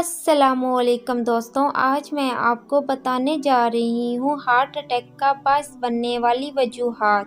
السلام علیکم دوستوں، آج میں آپ کو بتانے جا رہی ہوں ہارٹ اٹیک کا باعث بننے والی وجوہات۔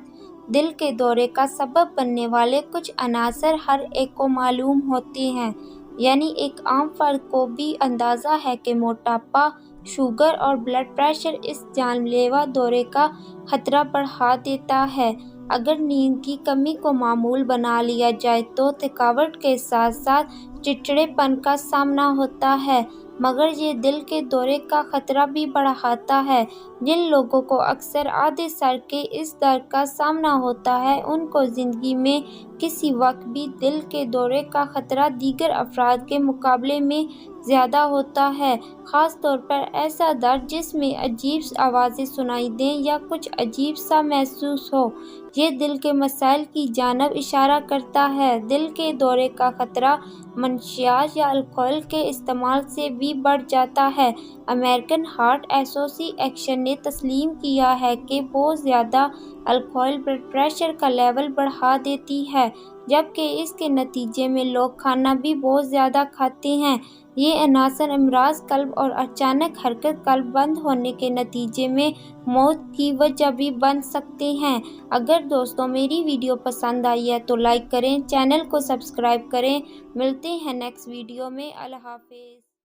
دل کے دورے کا سبب بننے والے کچھ عناصر ہر ایک کو معلوم ہوتے ہیں، یعنی ایک عام فرد کو بھی اندازہ ہے کہ موٹاپا، شوگر اور بلڈ پریشر اس جان لیوا دورے کا خطرہ بڑھا دیتا ہے۔ اگر نیند کی کمی کو معمول بنا لیا جائے تو تھکاوٹ کے ساتھ ساتھ چڑچڑے پن کا سامنا ہوتا ہے، مگر یہ دل کے دورے کا خطرہ بھی بڑھاتا ہے۔ جن لوگوں کو اکثر آدھے سر کے اس درد کا سامنا ہوتا ہے، ان کو زندگی میں کسی وقت بھی دل کے دورے کا خطرہ دیگر افراد کے مقابلے میں زیادہ ہوتا ہے، خاص طور پر ایسا درد جس میں عجیب آوازیں سنائی دیں یا کچھ عجیب سا محسوس ہو۔ یہ دل کے مسائل کی جانب اشارہ کرتا ہے۔ دل کے دورے کا خطرہ منشیات یا الکحل کے استعمال سے بھی بڑھ جاتا ہے۔ امریکن ہارٹ ایسوسی ایشن نے تسلیم کیا ہے کہ بہت زیادہ الکحل بلڈ پریشر کا لیول بڑھا دیتی ہے، جبکہ اس کے نتیجے میں لوگ کھانا بھی بہت زیادہ کھاتے ہیں۔ یہ عناصر امراض قلب اور اچانک حرکت قلب بند ہونے کے نتیجے میں موت کی وجہ بھی بن سکتے ہیں۔ اگر دوستوں میری ویڈیو پسند آئی ہے تو لائک کریں، چینل کو سبسکرائب کریں۔ ملتے ہیں نیکسٹ ویڈیو میں۔ اللہ حافظ۔